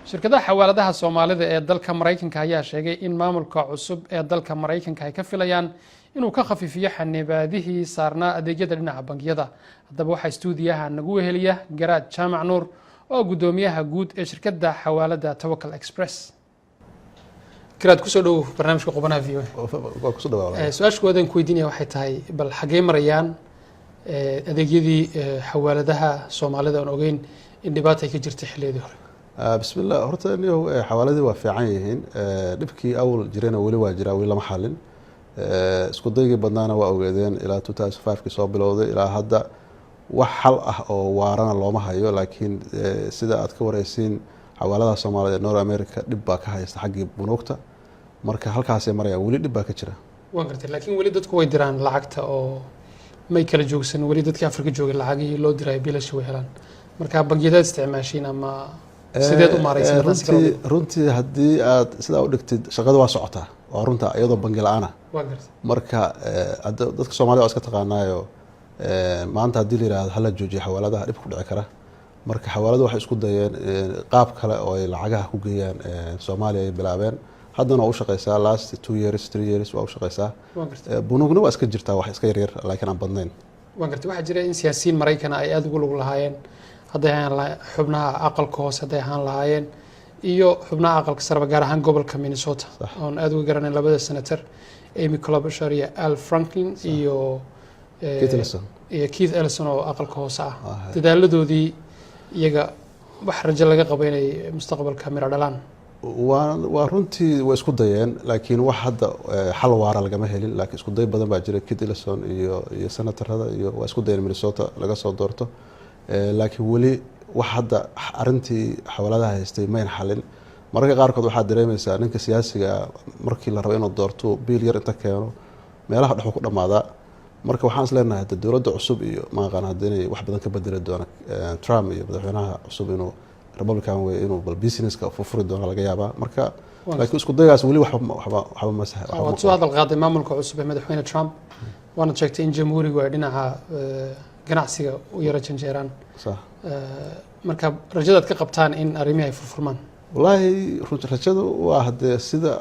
shirkadaha xawaaladaha Soomaalida ee dalka Mareykanka ayaa sheegay in maamulka cusub ee dalka Mareykanka ay ka filayaan inuu ka khafiifiyo xanibaadihii saarnaa adeegyada dhinaca bangiyada. Haddaba waxaa stuudiyaha nagu weheliya Garaad Jaamac Nuur oo gudoomiyaha guud ee shirkadda xawaalada Tawakkal Express. Garaad ku soo dhow barnaamijka qubanaha VOA. Ku soo dhawaad. Su'aashoodan ku weydiinaya waxay tahay bal xagee marayaan adeegyadii xawaaladaha Soomaalida oo ogeyn in dhibaato ay ka jirtay xilliyeedii hore. بسم الله horta niyo xawaaladii waa fiican yihiin dhibkii awal jirena wali waa jira wali lama xalin isku daygii badnaana waa ogeedeen ilaa 2005 kii soo bilowday ilaa hadda wax xal ah oo waarana looma hayo laakiin sida aad ka wareysiin xawaaladaha Soomaalida ee North America dhib baa ka haysta xaggii bunuugta marka halkaas ay marayaan wali dhib baa ka jira waan gartay laakiin wali dadku way diraan lacagta oo may kala joogsan wali dadkii Afrika joogay lacagii loo diray bilash way helaan marka bangiyada isticmaashiin ama sideed u maaraysan runtii haddii aad sidaa u dhigtid shaqada waa socotaa waa runta iyadoo bangi la'aana marka dadka Soomaalida oo iska taqaanaayo maanta haddii la yiraahdo hala joojiyo xawaaladaha dhib ku dhici kara marka xawaaladu waxay isku dayeen qaab kale oo ay lacagaha ku geeyaan Soomaaliya ay bilaabeen haddana waa u shaqeysaa last 2 years 3 years waa u shaqeysaa bunugna waa iska jirtaa wax iska yar laakiin aan badnayn waan gartay waxa jira in siyaasiyiin Mareykan ay aad ugu lug lahaayeen hadday ahaan xubnaha aqalka hoose hadday ahaan lahaayeen iyo xubnaha aqalka sare gaar ahaan gobolka Minnesota oo aad uga garanay labada senator Amy Klobuchar iyo Al Franken iyo Keith Ellison oo aqalka hoose ah dadaaladoodii iyaga wax rajo laga qabo inay mustaqbalka miro dhalaan waa runtii way isku dayeen laakiin wax hadda xal waara lagama helin laakiin isku day badan baa jira Keith Ellison iyo senatorada iyo waa isku dayeen Minnesota laga soo doorto laakiin wali wax hadda arintii xawaaladaha haystay mayn xalin marka qaarkood waxa dareemaysaa ninka siyaasiga markii la rabo inuu doorto biil yar inta keeno meelaha dhaxo ku dhamaada marka waxaan isleenahay dawladda cusub iyo ma aqaan hadii wax badan ka bedeli doona Trump iyo madaxweynaha cusub inuu Republican way inuu bal businesska furfuri doona laga yaabaa marka laakiin isku daygaas wali waxba ma sax waxa soo hadal qaaday maamulka cusub ee madaxweyne Trump waana sheegtay in jamhuurigu ay dhinaca ganacsiga u yara janjeeraan صح marka rajada ka qabtaan in arrimaha ay furfurmaan wallahi rajadu waa hadee sida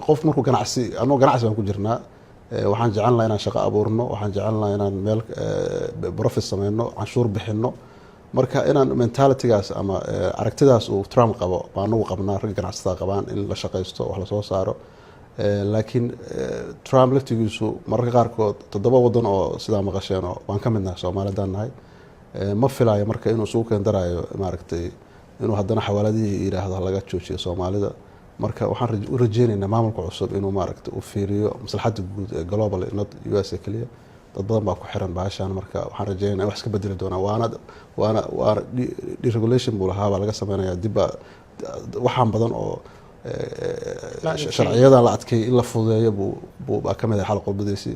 qof markuu ganacsi baan ku jirnaa waxaan jecelnahay inaan shaqo abuurno waxaan jecelnahay inaan meel profit sameeyno canshuur bixino marka inaan mentalitygaas ama aragtidaas uu Trump qabo baan ugu qabnaa rag ganacsatada qabaan in la shaqeysto wax la soo saaro laakiin Trump laftigiisu mararka qaarkood 7 wadan oo sida maqasheen oo waan ka midnahay Soomaalidan nahay ma filaayo marka inuu soo keendaraayo maaragtay inuu haddana xawaaladii yiraahdo laga joojiyo Soomaalida marka waxaan rajeynaynaa maamulka cusub inuu maaragtay u fiiriyo maslaxadda guud ee global not US kaliya dad badan baa ku xiran baashan marka waxaan rajeynayaa wax iska bedeli doona waana deregulation buu lahaa laga sameeyaa dib waxaan badan oo sharciyada la adkay in la fududeeyo buu ka mid ah xal qodobadiisi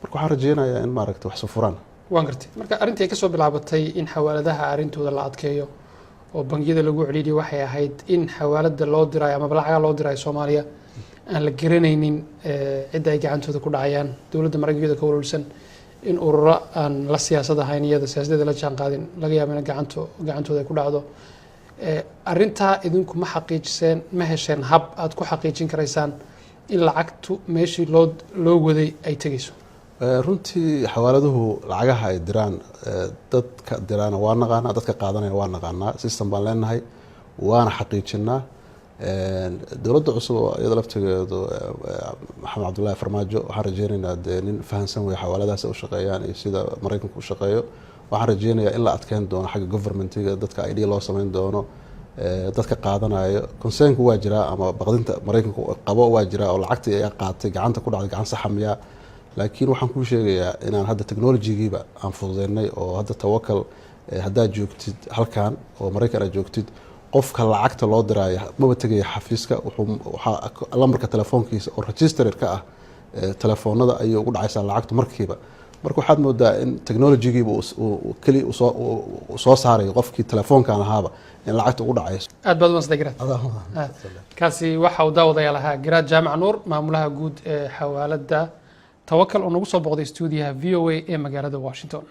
marka waxaan rajeynayaa in maaragtay wax soo furaan waan gartay marka arintii ka soo bilaabatay in xawaaladaha arintooda la adkeeyo oo bangiyada lagu celiyo waxay ahayd in xawaalada loo diray ama lacag loo diray Soomaaliya aan la garanaynin cid ay gacantooda ku dhacayaan dawladda Mareykanka ka warulsan in ururo aan la siyaasadahayn iyada siyaasadda la jaan qaadin laga yaabo in gacantooda ku dhacdo arinta idinku ma xaqiijiseen ma hesheen hab aad ku xaqiijin karaysaan in lacagtu meeshii loo waday ay tagayso runtii xawaaladuhu lacagaha ay diraan dadka diraan waa naqaanaa dadka qaadanaya waa naqaanaa system baan leenahay waana xaqiijinaa dawladda cusub iyada laftigeedu Maxamed Cabdullaahi Farmaajo waxaan rajeynaynaa nin fahansan way xawaaladaas u shaqeeyaan iyo sida Mareykanku u shaqeeyo waxaan rajeynayaa in la adkeyn doono xagga governmentiga dadka ID loo sameyn doono dadka qaadanayo concern waa jira ama baqdinta Mareykanku qabo waa jira oo lacagtii ay qaatay gacanta ku dhacday gacan sax miya laakiin waxaan ku sheegayaa inaan hadda technology-giiba aan fududeynay oo hadda Tawakkal hadda joogtid halkan oo Mareykan aad joogtid qofka lacagta loo diray ma tagay xafiiska waxa lambarka telefoonkiisa oo registered ka ah telefoonada ayuu ugu dhacaysaa lacagta markiiba marka waxaad moodaa in technology-giiba uu kali soo saaray qofkii telefoonkan lahaaba in lacagta ugu dhacayso aad baad u Garaad kaasi waxa uu daawadayaal ahaa Garaad Jaamac Nuur maamulaha guud ee xawaalada Tawakkal oo nagu soo boqday stuudiyaha VOA ee magaalada Washington